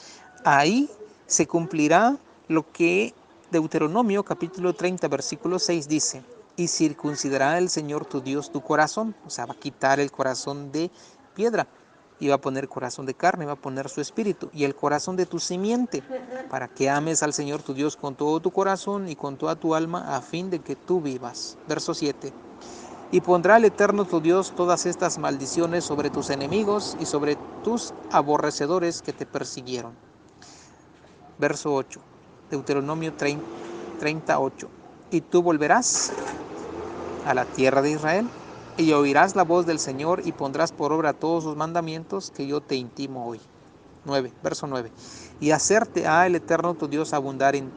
ahí se cumplirá lo que Deuteronomio capítulo 30 versículo 6 dice, y circuncidará el Señor tu Dios tu corazón, o sea, va a quitar el corazón de piedra y va a poner corazón de carne, va a poner su espíritu y el corazón de tu simiente, para que ames al Señor tu Dios con todo tu corazón y con toda tu alma, a fin de que tú vivas. Verso 7. Y pondrá el Eterno tu Dios todas estas maldiciones sobre tus enemigos y sobre tus aborrecedores que te persiguieron. Verso 8. Deuteronomio 38. Y tú volverás a la tierra de Israel, y oirás la voz del Señor, y pondrás por obra todos sus mandamientos que yo te intimo hoy. 9. Verso 9. Y hacerte ha el Eterno tu Dios abundar en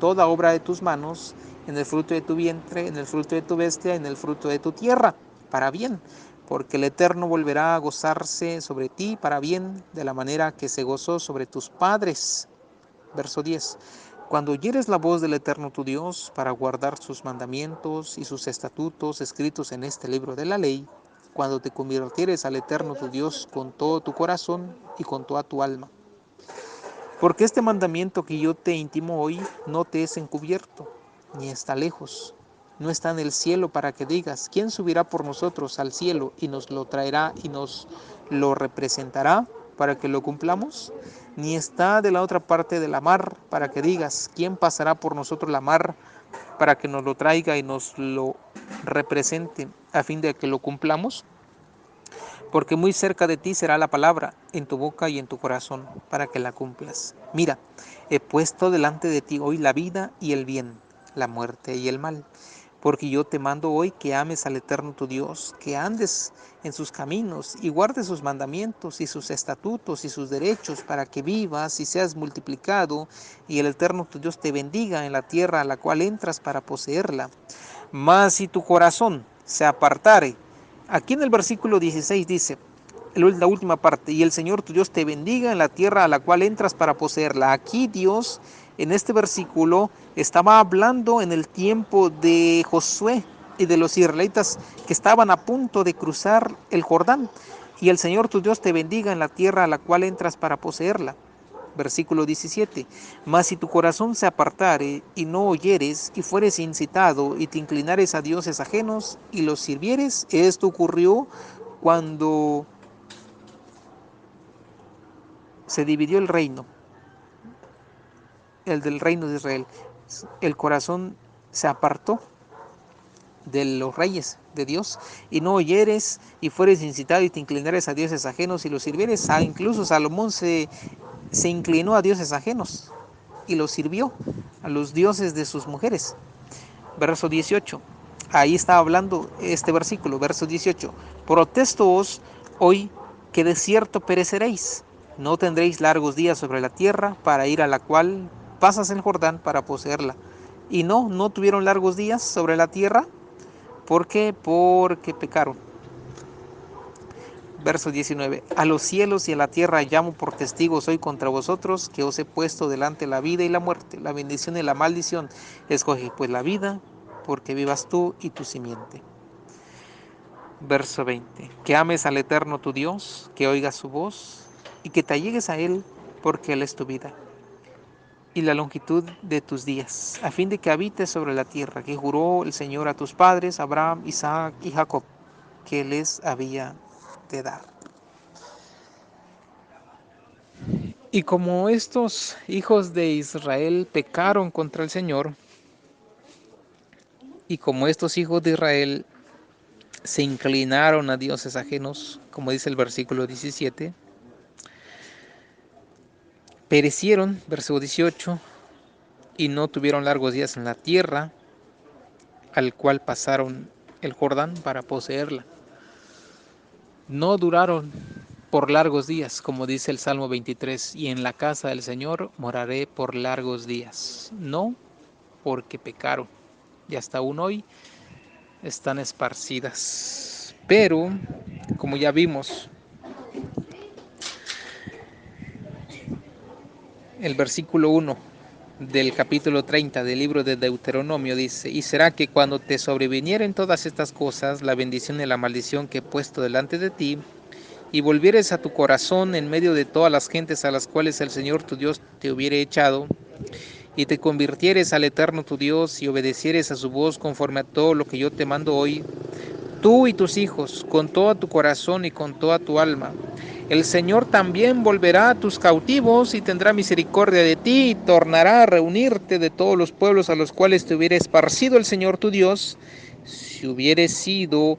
toda obra de tus manos, en el fruto de tu vientre, en el fruto de tu bestia, en el fruto de tu tierra, para bien, porque el Eterno volverá a gozarse sobre ti para bien, de la manera que se gozó sobre tus padres. Verso 10. Cuando oyeres la voz del Eterno tu Dios, para guardar sus mandamientos y sus estatutos escritos en este libro de la ley, cuando te convirtieres al Eterno tu Dios con todo tu corazón y con toda tu alma. Porque este mandamiento que yo te intimo hoy no te es encubierto, ni está lejos, no está en el cielo para que digas, ¿quién subirá por nosotros al cielo y nos lo traerá y nos lo representará para que lo cumplamos? Ni está de la otra parte de la mar para que digas, ¿quién pasará por nosotros la mar para que nos lo traiga y nos lo represente a fin de que lo cumplamos? Porque muy cerca de ti será la palabra, en tu boca y en tu corazón, para que la cumplas. Mira, he puesto delante de ti hoy la vida y el bien, la muerte y el mal. Porque yo te mando hoy que ames al Eterno tu Dios, que andes en sus caminos y guardes sus mandamientos y sus estatutos y sus derechos, para que vivas y seas multiplicado, y el Eterno tu Dios te bendiga en la tierra a la cual entras para poseerla. Mas si tu corazón se apartare, aquí en el versículo 16 dice, la última parte, y el Señor tu Dios te bendiga en la tierra a la cual entras para poseerla. Aquí Dios, en este versículo, estaba hablando en el tiempo de Josué y de los israelitas que estaban a punto de cruzar el Jordán. Y el Señor tu Dios te bendiga en la tierra a la cual entras para poseerla. Versículo 17. Mas si tu corazón se apartare y no oyeres y fueres incitado y te inclinares a dioses ajenos y los sirvieres, esto ocurrió cuando se dividió el reino, el del reino de Israel. El corazón se apartó de los reyes de Dios, y no oyeres y fueres incitado y te inclinares a dioses ajenos y los sirvieres. Incluso Salomón se inclinó a dioses ajenos y los sirvió, a los dioses de sus mujeres. Verso 18. Ahí está hablando este versículo, verso 18. Protestoos hoy que de cierto pereceréis. No tendréis largos días sobre la tierra para ir a la cual pasas el Jordán para poseerla. Y no tuvieron largos días sobre la tierra. ¿Por qué? Porque pecaron. Verso 19. A los cielos y a la tierra llamo por testigos hoy contra vosotros, que os he puesto delante la vida y la muerte, la bendición y la maldición. Escoge pues la vida, porque vivas tú y tu simiente. Verso 20. Que ames al Eterno tu Dios, que oigas su voz y que te allegues a Él, porque Él es tu vida y la longitud de tus días, a fin de que habites sobre la tierra que juró el Señor a tus padres, Abraham, Isaac y Jacob, que les había de dar. Y como estos hijos de Israel pecaron contra el Señor, y como estos hijos de Israel se inclinaron a dioses ajenos, como dice el versículo 17, perecieron, versículo 18, y no tuvieron largos días en la tierra, al cual pasaron el Jordán para poseerla. No duraron por largos días, como dice el Salmo 23, y en la casa del Señor moraré por largos días. No, porque pecaron, y hasta aún hoy están esparcidas. Pero, como ya vimos, el versículo 1 del capítulo 30 del libro de Deuteronomio dice: y será que cuando te sobrevinieren todas estas cosas, la bendición y la maldición que he puesto delante de ti, y volvieres a tu corazón en medio de todas las gentes a las cuales el Señor tu Dios te hubiere echado, y te convirtieres al Eterno tu Dios, y obedecieres a su voz conforme a todo lo que yo te mando hoy, tú y tus hijos, con todo tu corazón y con toda tu alma, el Señor también volverá a tus cautivos y tendrá misericordia de ti, y tornará a reunirte de todos los pueblos a los cuales te hubiera esparcido el Señor tu Dios. Si hubieres sido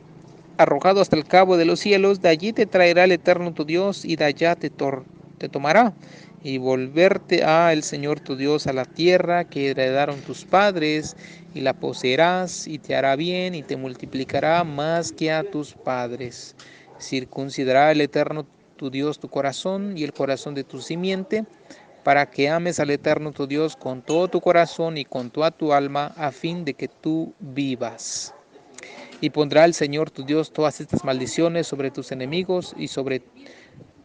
arrojado hasta el cabo de los cielos, de allí te traerá el Eterno tu Dios, y de allá te tomará, y volverte a el Señor tu Dios a la tierra que heredaron tus padres, y la poseerás, y te hará bien, y te multiplicará más que a tus padres. Circuncidará el Eterno tu Dios tu corazón y el corazón de tu simiente, para que ames al Eterno tu Dios con todo tu corazón y con toda tu alma, a fin de que tú vivas. Y pondrá el Señor tu Dios todas estas maldiciones sobre tus enemigos y sobre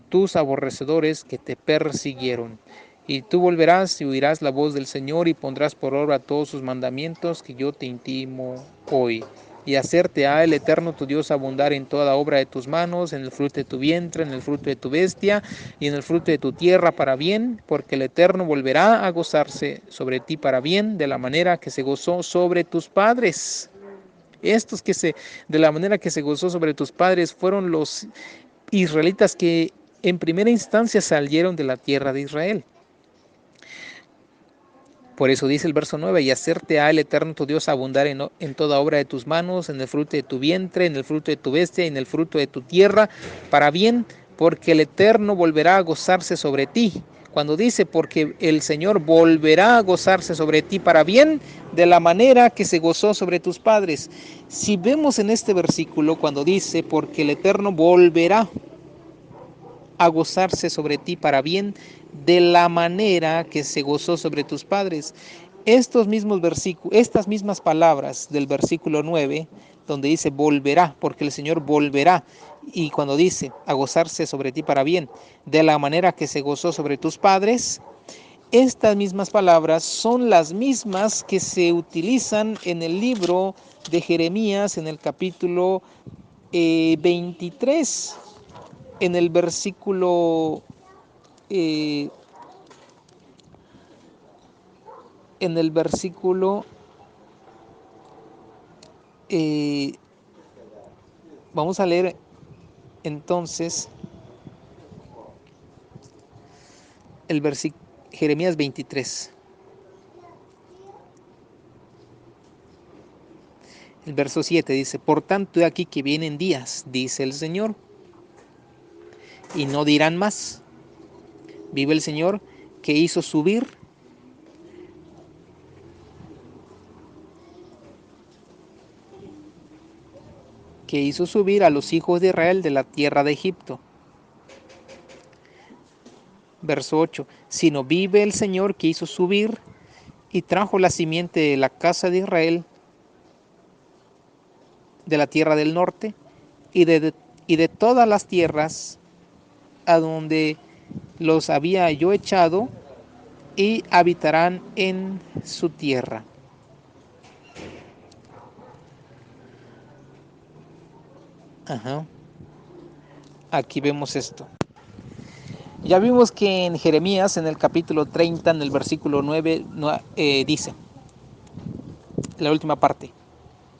tus aborrecedores que te persiguieron. Y tú volverás y oirás la voz del Señor y pondrás por obra todos sus mandamientos que yo te intimo hoy. Y hacerte a el Eterno tu Dios abundar en toda obra de tus manos, en el fruto de tu vientre, en el fruto de tu bestia y en el fruto de tu tierra para bien, porque el Eterno volverá a gozarse sobre ti para bien, de la manera que se gozó sobre tus padres. Estos de la manera que se gozó sobre tus padres, fueron los israelitas que en primera instancia salieron de la tierra de Israel. Por eso dice el verso 9: y hacerte a el Eterno tu Dios abundar en toda obra de tus manos, en el fruto de tu vientre, en el fruto de tu bestia y en el fruto de tu tierra, para bien, porque el Eterno volverá a gozarse sobre ti. Cuando dice porque el Señor volverá a gozarse sobre ti para bien, de la manera que se gozó sobre tus padres. Si vemos en este versículo, cuando dice porque el Eterno volverá a gozarse sobre ti para bien, de la manera que se gozó sobre tus padres. Estos mismos versículos, estas mismas palabras del versículo 9, donde dice volverá, porque el Señor volverá, y cuando dice a gozarse sobre ti para bien, de la manera que se gozó sobre tus padres, estas mismas palabras son las mismas que se utilizan en el libro de Jeremías, en el capítulo 23, en el versículo en el versículo vamos a leer entonces el versículo Jeremías 23, el verso 7 dice: por tanto he aquí que vienen días, dice el Señor, y no dirán más, vive el Señor, que hizo subir a los hijos de Israel de la tierra de Egipto. Verso 8. Sino vive el Señor que hizo subir y trajo la simiente de la casa de Israel de la tierra del norte y de todas las tierras a donde los había yo echado, y habitarán en su tierra. Ajá. Aquí vemos esto. Ya vimos que en Jeremías, en el capítulo 30, en el versículo 9, dice, la última parte,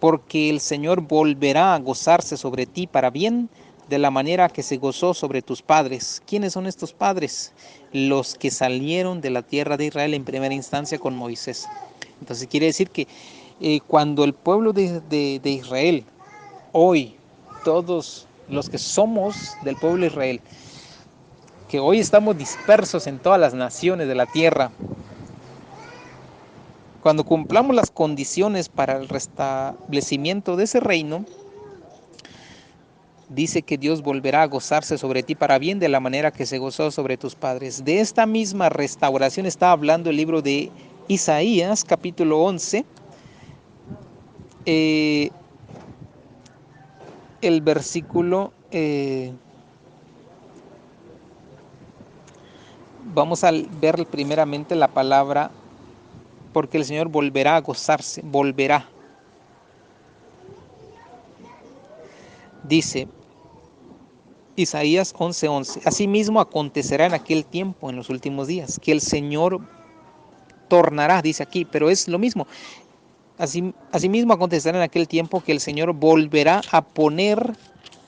porque el Señor volverá a gozarse sobre ti para bien, de la manera que se gozó sobre tus padres. ¿Quiénes son estos padres? Los que salieron de la tierra de Israel en primera instancia con Moisés. Entonces quiere decir que cuando el pueblo de Israel, hoy, todos los que somos del pueblo de Israel, que hoy estamos dispersos en todas las naciones de la tierra, cuando cumplamos las condiciones para el restablecimiento de ese reino, dice que Dios volverá a gozarse sobre ti para bien de la manera que se gozó sobre tus padres. De esta misma restauración está hablando el libro de Isaías, capítulo 11, el versículo... vamos a ver primeramente la palabra, porque el Señor volverá a gozarse, volverá. Dice Isaías 11:11, asimismo acontecerá en aquel tiempo, en los últimos días, que el Señor tornará, dice aquí, pero es lo mismo. Asimismo acontecerá en aquel tiempo que el Señor volverá a poner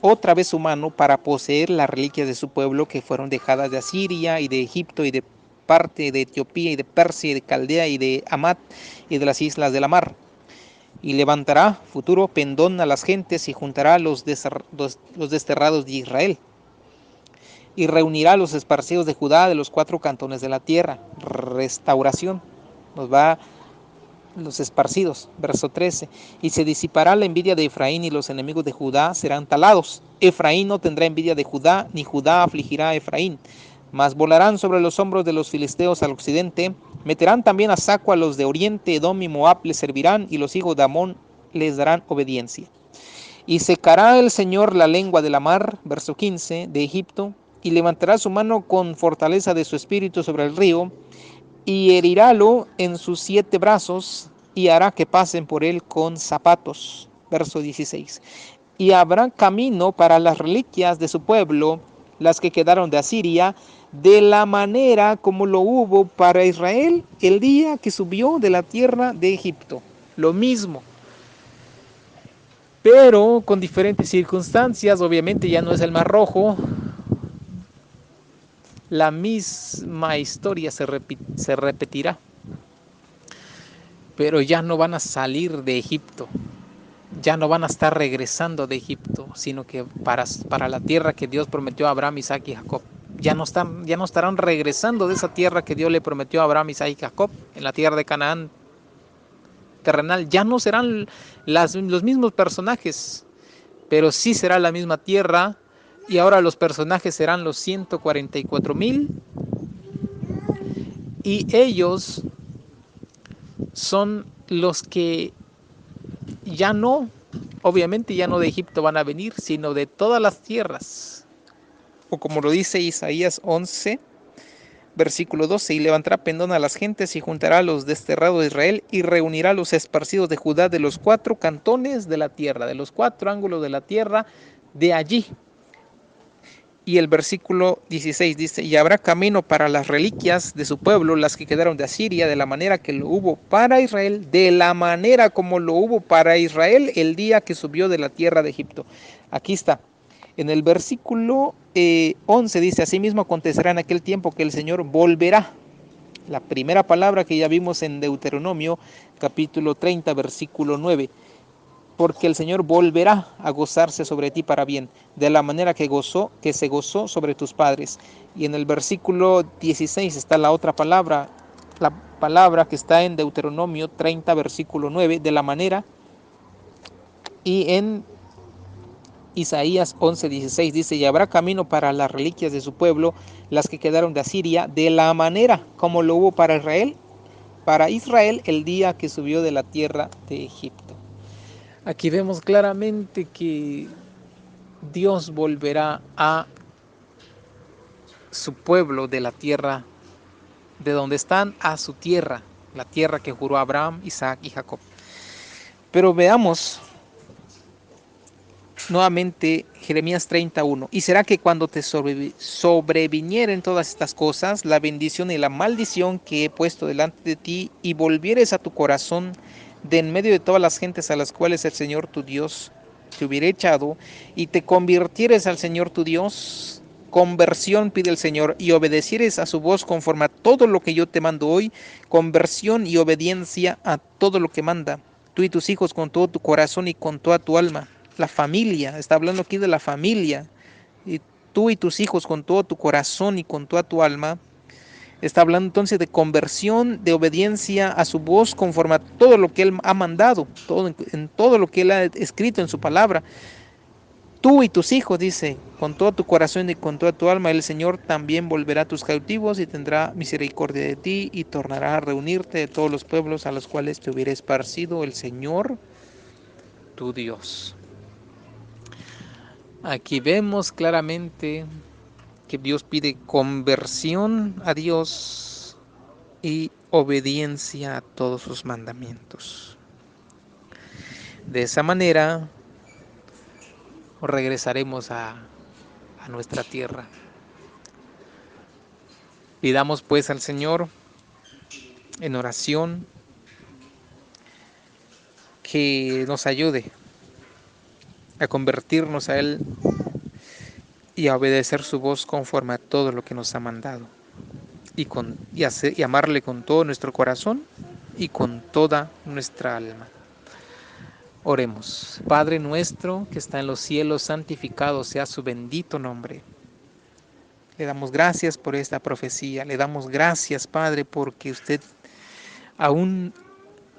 otra vez su mano para poseer las reliquias de su pueblo que fueron dejadas de Asiria y de Egipto y de parte de Etiopía y de Persia y de Caldea y de Hamat y de las islas de la mar. Y levantará futuro pendón a las gentes y juntará los desterrados de Israel. Y reunirá a los esparcidos de Judá de los 4 cantones de la tierra. Restauración. Nos va los esparcidos. Verso 13. Y se disipará la envidia de Efraín y los enemigos de Judá serán talados. Efraín no tendrá envidia de Judá, ni Judá afligirá a Efraín. Mas volarán sobre los hombros de los filisteos al occidente. Meterán también a saco a los de oriente, Edom y Moab les servirán, y los hijos de Amón les darán obediencia. Y secará el Señor la lengua de la mar, verso 15, de Egipto, y levantará su mano con fortaleza de su espíritu sobre el río, y herirálo en sus 7 brazos, y hará que pasen por él con zapatos. Verso 16. Y habrá camino para las reliquias de su pueblo, las que quedaron de Asiria, de la manera como lo hubo para Israel el día que subió de la tierra de Egipto. Lo mismo, pero con diferentes circunstancias. Obviamente ya no es el Mar Rojo. La misma historia se repetirá, pero ya no van a salir de Egipto, ya no van a estar regresando de Egipto, sino que para la tierra que Dios prometió a Abraham, Isaac y Jacob. Ya no estarán regresando de esa tierra que Dios le prometió a Abraham, Isaac y Jacob, en la tierra de Canaán terrenal. Ya no serán los mismos personajes, pero sí será la misma tierra. Y ahora los personajes serán los 144,000, y ellos son los que ya no, obviamente ya no de Egipto van a venir, sino de todas las tierras. O como lo dice Isaías 11, versículo 12, y levantará pendón a las gentes y juntará a los desterrados de Israel y reunirá a los esparcidos de Judá de los 4 cantones de la tierra, de los 4 ángulos de la tierra, de allí. Y el versículo 16 dice, y habrá camino para las reliquias de su pueblo, las que quedaron de Asiria, de la manera que lo hubo para Israel, de la manera como lo hubo para Israel el día que subió de la tierra de Egipto. Aquí está. En el versículo 11 dice, asimismo acontecerá en aquel tiempo que el Señor volverá. La primera palabra que ya vimos en Deuteronomio, capítulo 30, versículo 9. Porque el Señor volverá a gozarse sobre ti para bien, de la manera que se gozó sobre tus padres. Y en el versículo 16 está la otra palabra, la palabra que está en Deuteronomio 30, versículo 9, de la manera. Y en Isaías 11:16 dice, y habrá camino para las reliquias de su pueblo, las que quedaron de Asiria, de la manera como lo hubo para Israel el día que subió de la tierra de Egipto. Aquí vemos claramente que Dios volverá a su pueblo de la tierra, de donde están, a su tierra, la tierra que juró a Abraham, Isaac y Jacob. Pero veamos nuevamente Jeremías 31. Y será que cuando te sobrevinieren todas estas cosas, la bendición y la maldición que he puesto delante de ti, y volvieres a tu corazón de en medio de todas las gentes a las cuales el Señor tu Dios te hubiera echado, y te convirtieres al Señor tu Dios, conversión pide el Señor, y obedecieres a su voz conforme a todo lo que yo te mando hoy, conversión y obediencia a todo lo que manda, tú y tus hijos con todo tu corazón y con toda tu alma. La familia, está hablando aquí de la familia, y tú y tus hijos con todo tu corazón y con toda tu alma. Está hablando entonces de conversión, de obediencia a su voz conforme a todo lo que Él ha mandado, en todo lo que Él ha escrito en su palabra. Tú y tus hijos, dice, con todo tu corazón y con toda tu alma, el Señor también volverá a tus cautivos y tendrá misericordia de ti y tornará a reunirte de todos los pueblos a los cuales te hubiera esparcido el Señor, tu Dios. Aquí vemos claramente que Dios pide conversión a Dios y obediencia a todos sus mandamientos. De esa manera regresaremos a nuestra tierra. Pidamos pues al Señor en oración que nos ayude a convertirnos a Él y a obedecer su voz conforme a todo lo que nos ha mandado. Y amarle con todo nuestro corazón y con toda nuestra alma. Oremos. Padre nuestro que está en los cielos, santificado sea su bendito nombre. Le damos gracias por esta profecía. Le damos gracias, Padre, porque usted aún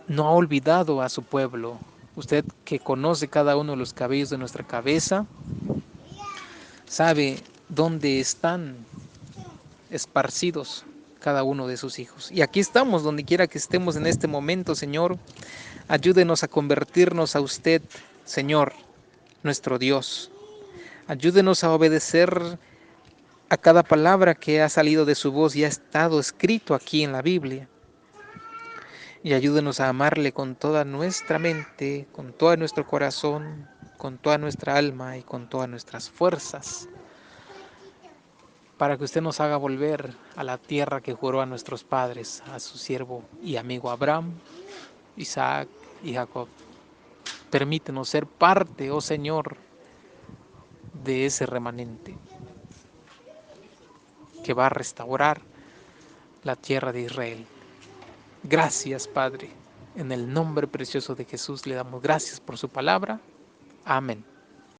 no ha olvidado a su pueblo. Usted que conoce cada uno de los cabellos de nuestra cabeza, sabe dónde están esparcidos cada uno de sus hijos. Y aquí estamos, donde quiera que estemos en este momento, Señor. Ayúdenos a convertirnos a usted, Señor, nuestro Dios. Ayúdenos a obedecer a cada palabra que ha salido de su voz y ha estado escrito aquí en la Biblia. Y ayúdenos a amarle con toda nuestra mente, con todo nuestro corazón, con toda nuestra alma y con todas nuestras fuerzas, para que usted nos haga volver a la tierra que juró a nuestros padres, a su siervo y amigo Abraham, Isaac y Jacob. Permítenos ser parte, oh Señor, de ese remanente que va a restaurar la tierra de Israel. Gracias, Padre. En el nombre precioso de Jesús le damos gracias por su palabra. Amén.